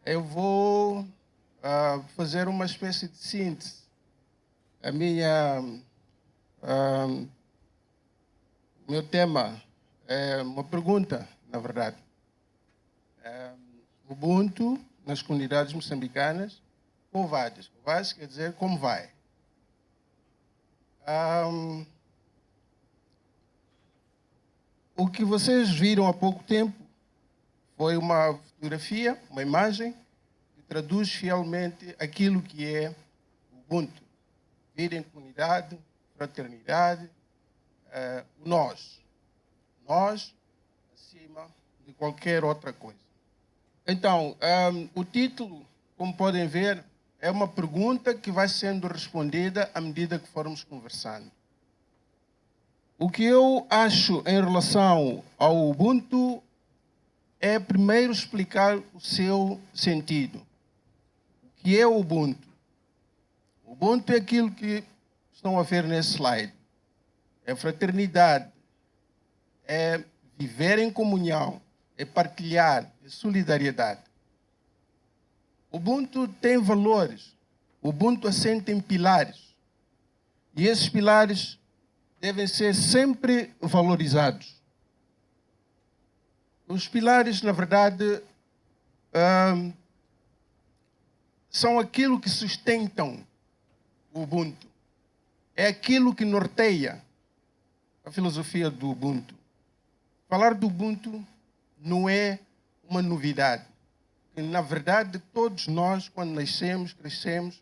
Eu vou fazer uma espécie de síntese. A meu tema é uma pergunta, na verdade. Ubuntu nas comunidades moçambicanas, Covades. Covades quer dizer como vai. O que vocês viram há pouco tempo foi uma fotografia, uma imagem, que traduz fielmente aquilo que é Ubuntu. Vida em comunidade, fraternidade, nós. Nós, acima de qualquer outra coisa. Então, o título, como podem ver, é uma pergunta que vai sendo respondida à medida que formos conversando. O que eu acho em relação ao Ubuntu é primeiro explicar o seu sentido. O que é o Ubuntu? O Ubuntu é aquilo que estão a ver nesse slide. É fraternidade, é viver em comunhão, é partilhar, é solidariedade. O Ubuntu tem valores. O Ubuntu assenta em pilares. E esses pilares devem ser sempre valorizados. Os pilares, na verdade, são aquilo que sustentam o Ubuntu. É aquilo que norteia a filosofia do Ubuntu. Falar do Ubuntu não é uma novidade. Na verdade, todos nós, quando nascemos, crescemos,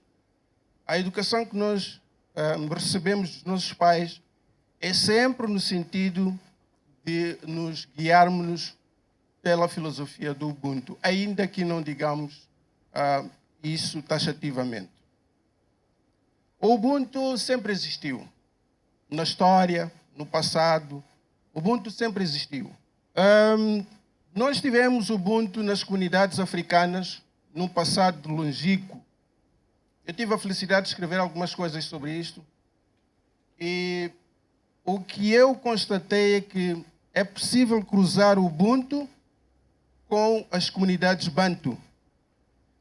a educação que nós recebemos dos nossos pais é sempre no sentido de nos guiarmos pela filosofia do Ubuntu, ainda que não digamos isso taxativamente. O Ubuntu sempre existiu. Na história, no passado, o Ubuntu sempre existiu. Nós tivemos Ubuntu nas comunidades africanas num passado longínquo. Eu tive a felicidade de escrever algumas coisas sobre isto. E o que eu constatei é que é possível cruzar o Ubuntu com as comunidades Bantu.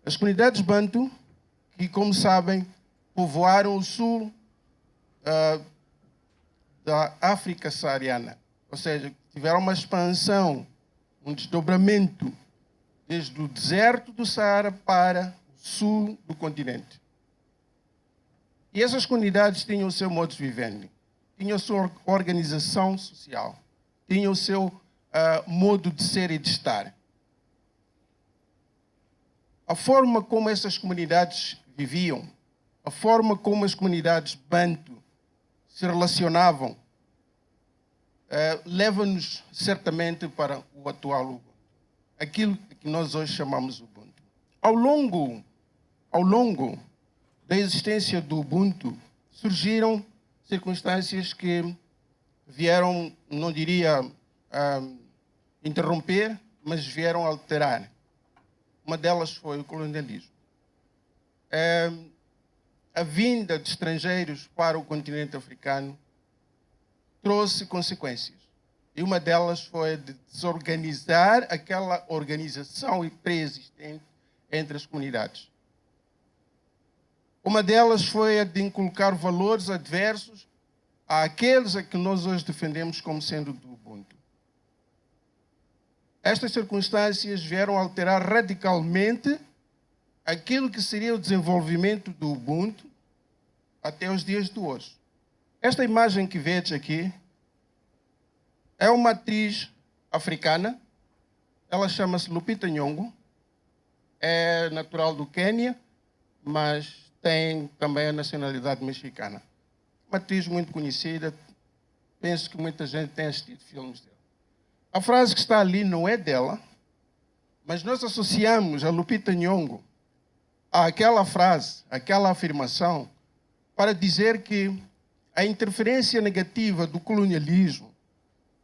As comunidades Bantu, que, como sabem, povoaram o sul da África saariana. Ou seja, tiveram uma expansão, um desdobramento desde o deserto do Saara para o sul do continente. E essas comunidades tinham o seu modo de viver, tinham a sua organização social, tinham o seu modo de ser e de estar. A forma como essas comunidades viviam, a forma como as comunidades Bantu se relacionavam, leva-nos certamente para o atual Ubuntu, aquilo que nós hoje chamamos Ubuntu. Ao longo da existência do Ubuntu, surgiram circunstâncias que vieram, não diria interromper, mas vieram alterar. Uma delas foi o colonialismo. A vinda de estrangeiros para o continente africano trouxe consequências. E uma delas foi de desorganizar aquela organização pré-existente entre as comunidades. Uma delas foi a de inculcar valores adversos àqueles a que nós hoje defendemos como sendo do Ubuntu. Estas circunstâncias vieram alterar radicalmente aquilo que seria o desenvolvimento do Ubuntu até os dias de hoje. Esta imagem que vedes aqui é uma atriz africana. Ela chama-se Lupita Nyong'o. É natural do Quênia, mas tem também a nacionalidade mexicana. Uma atriz muito conhecida. Penso que muita gente tem assistido filmes dela. A frase que está ali não é dela, mas nós associamos a Lupita Nyong'o àquela frase, àquela afirmação, para dizer que a interferência negativa do colonialismo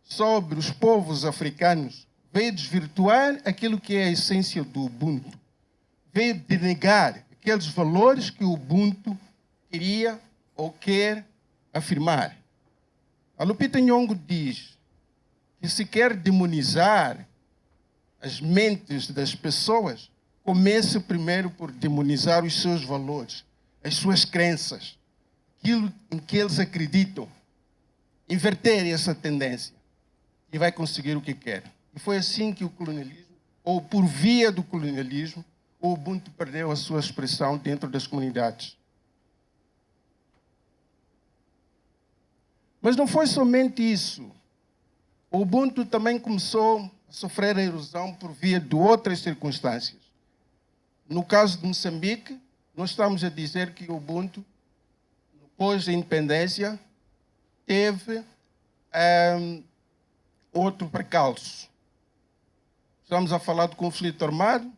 sobre os povos africanos veio desvirtuar aquilo que é a essência do Ubuntu. Veio denegar aqueles valores que o Ubuntu queria ou quer afirmar. A Lupita Nyong'o diz que se quer demonizar as mentes das pessoas, comece primeiro por demonizar os seus valores, as suas crenças, aquilo em que eles acreditam. Inverter essa tendência e vai conseguir o que quer. E foi assim que o colonialismo, ou por via do colonialismo, o Ubuntu perdeu a sua expressão dentro das comunidades. Mas não foi somente isso. O Ubuntu também começou a sofrer a erosão por via de outras circunstâncias. No caso de Moçambique, nós estamos a dizer que o Ubuntu, depois da independência, teve outro percalço. Estamos a falar de conflito armado,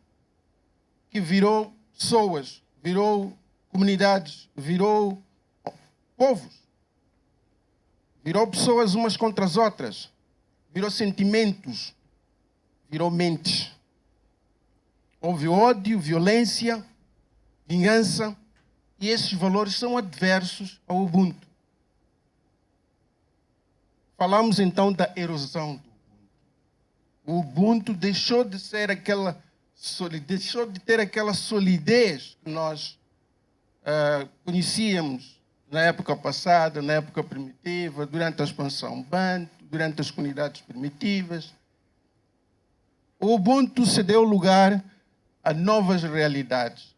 que virou pessoas, virou comunidades, virou povos, virou pessoas umas contra as outras, virou sentimentos, virou mentes. Houve ódio, violência, vingança, e esses valores são adversos ao Ubuntu. Falamos então da erosão do Ubuntu. O Ubuntu deixou de ser deixou de ter aquela solidez que nós conhecíamos na época passada, na época primitiva, durante a expansão Bantu, durante as comunidades primitivas. O Ubuntu cedeu lugar a novas realidades.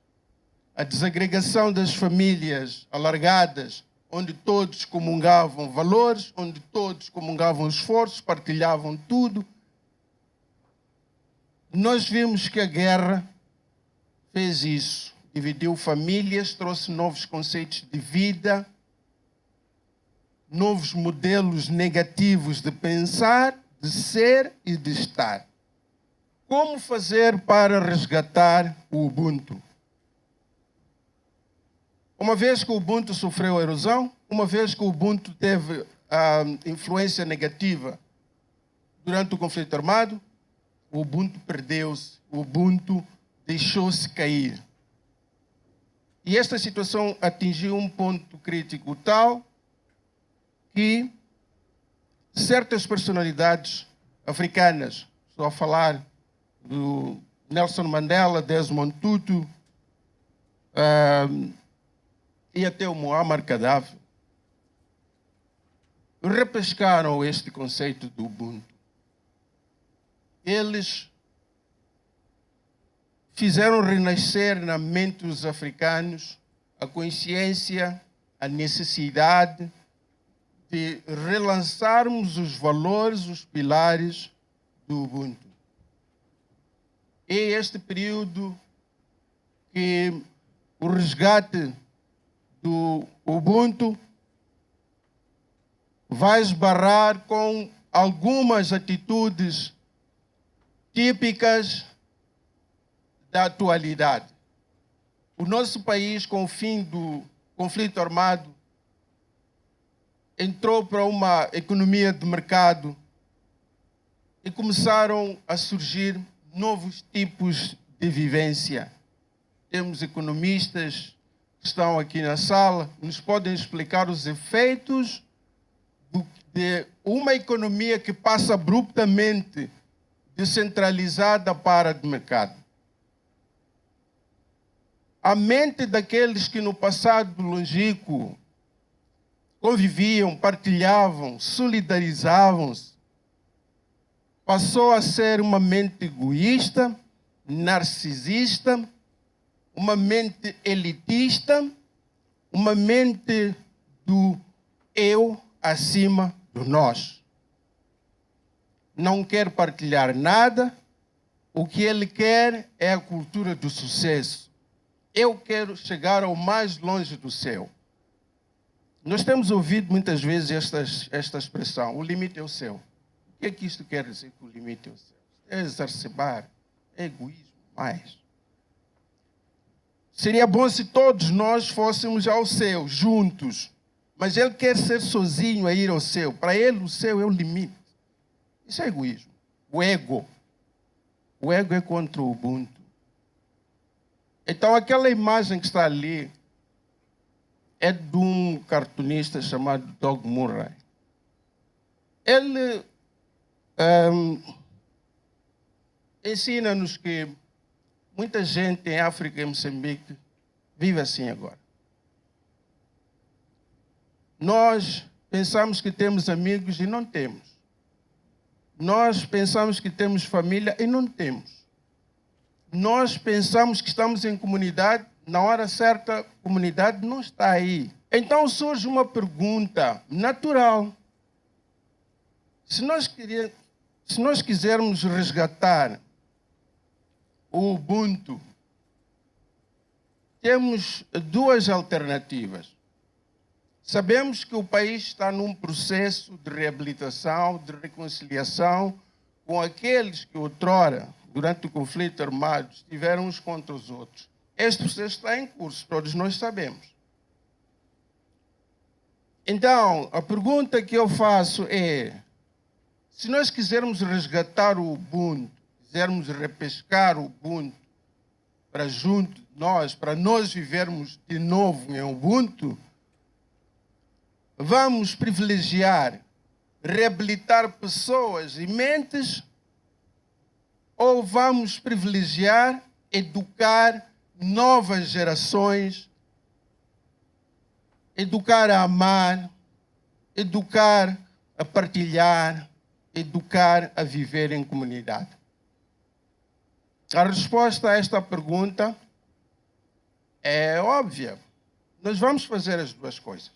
A desagregação das famílias alargadas, onde todos comungavam valores, onde todos comungavam esforços, partilhavam tudo. Nós vimos que a guerra fez isso, dividiu famílias, trouxe novos conceitos de vida, novos modelos negativos de pensar, de ser e de estar. Como fazer para resgatar o Ubuntu? Uma vez que o Ubuntu sofreu a erosão, uma vez que o Ubuntu teve a influência negativa durante o conflito armado, o Ubuntu perdeu-se, o Ubuntu deixou-se cair. E esta situação atingiu um ponto crítico tal que certas personalidades africanas, estou a falar do Nelson Mandela, Desmond Tutu, e até o Muammar Gaddafi, repescaram este conceito do Ubuntu. Eles fizeram renascer na mente dos africanos a consciência, a necessidade de relançarmos os valores, os pilares do Ubuntu. É este período que o resgate do Ubuntu vai esbarrar com algumas atitudes típicas da atualidade. O nosso país, com o fim do conflito armado, entrou para uma economia de mercado e começaram a surgir novos tipos de vivência. Temos economistas que estão aqui na sala, nos podem explicar os efeitos de uma economia que passa abruptamente descentralizada para o mercado. A mente daqueles que no passado longínquo conviviam, partilhavam, solidarizavam-se, passou a ser uma mente egoísta, narcisista, uma mente elitista, uma mente do eu acima do nós. Não quer partilhar nada, o que ele quer é a cultura do sucesso. Eu quero chegar ao mais longe do céu. Nós temos ouvido muitas vezes esta expressão, o limite é o céu. O que é que isto quer dizer que o limite é o céu? É exacerbar, é egoísmo, mais. Seria bom se todos nós fôssemos ao céu, juntos. Mas ele quer ser sozinho a ir ao céu. Para ele, o céu é o limite. Isso é egoísmo. O ego. O ego é contra o Ubuntu. Então, aquela imagem que está ali é de um cartunista chamado Doug Murray. Ele ensina-nos que Muita gente em África e Moçambique vive assim agora. Nós pensamos que temos amigos e não temos. Nós pensamos que temos família e não temos. Nós pensamos que estamos em comunidade, na hora certa, a comunidade não está aí. Então surge uma pergunta natural. Se nós quisermos resgatar o Ubuntu, temos duas alternativas. Sabemos que o país está num processo de reabilitação, de reconciliação com aqueles que outrora, durante o conflito armado, estiveram uns contra os outros. Este processo está em curso, todos nós sabemos. Então, a pergunta que eu faço é, se nós quisermos resgatar o Ubuntu, quisermos repescar o Ubuntu para junto de nós, para nós vivermos de novo em Ubuntu, vamos privilegiar, reabilitar pessoas e mentes, ou vamos privilegiar, educar novas gerações, educar a amar, educar a partilhar, educar a viver em comunidade? A resposta a esta pergunta é óbvia. Nós vamos fazer as duas coisas,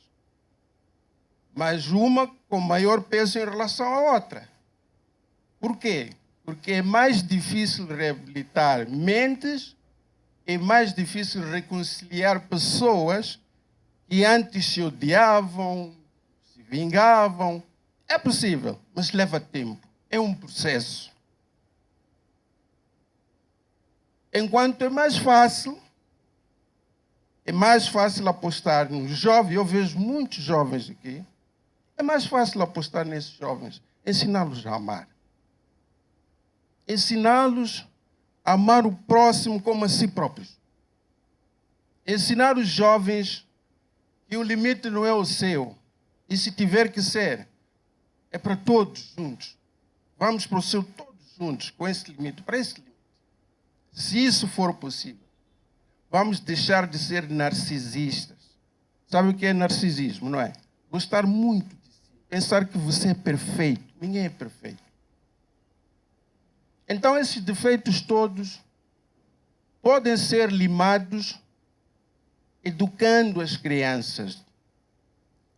mas uma com maior peso em relação à outra. Por quê? Porque é mais difícil reabilitar mentes, é mais difícil reconciliar pessoas que antes se odiavam, se vingavam. É possível, mas leva tempo. É um processo. Enquanto é mais fácil apostar nos jovens, eu vejo muitos jovens aqui, é mais fácil apostar nesses jovens, ensiná-los a amar. Ensiná-los a amar o próximo como a si próprios. Ensinar os jovens que o limite não é o seu, e se tiver que ser, é para todos juntos. Vamos para o céu todos juntos, com esse limite, para esse limite. Se isso for possível, vamos deixar de ser narcisistas. Sabe o que é narcisismo, não é? Gostar muito de si, pensar que você é perfeito. Ninguém é perfeito. Então, esses defeitos todos podem ser limados educando as crianças.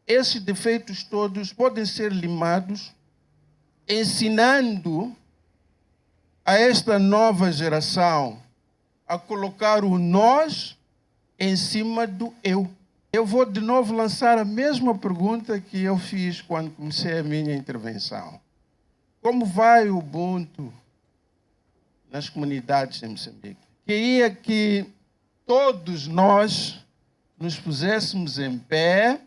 Esses defeitos todos podem ser limados ensinando a esta nova geração a colocar o nós em cima do eu. Eu vou de novo lançar a mesma pergunta que eu fiz quando comecei a minha intervenção. Como vai o Ubuntu nas comunidades em Moçambique? Queria que todos nós nos puséssemos em pé,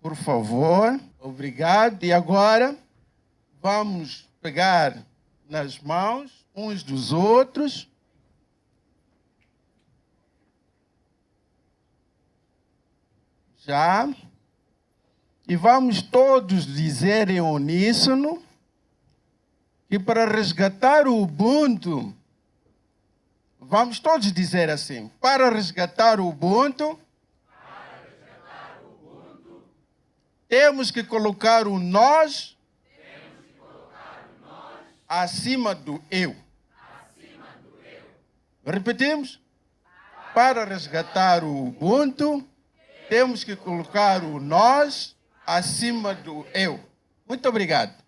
por favor. Obrigado. E agora vamos pegar nas mãos uns dos outros. Já. E vamos todos dizer em uníssono que para resgatar o Ubuntu, vamos todos dizer assim, para resgatar o Ubuntu, temos que colocar o nós acima do eu. Repetimos? Para resgatar o Ubuntu, temos que colocar o nós acima do eu. Muito obrigado.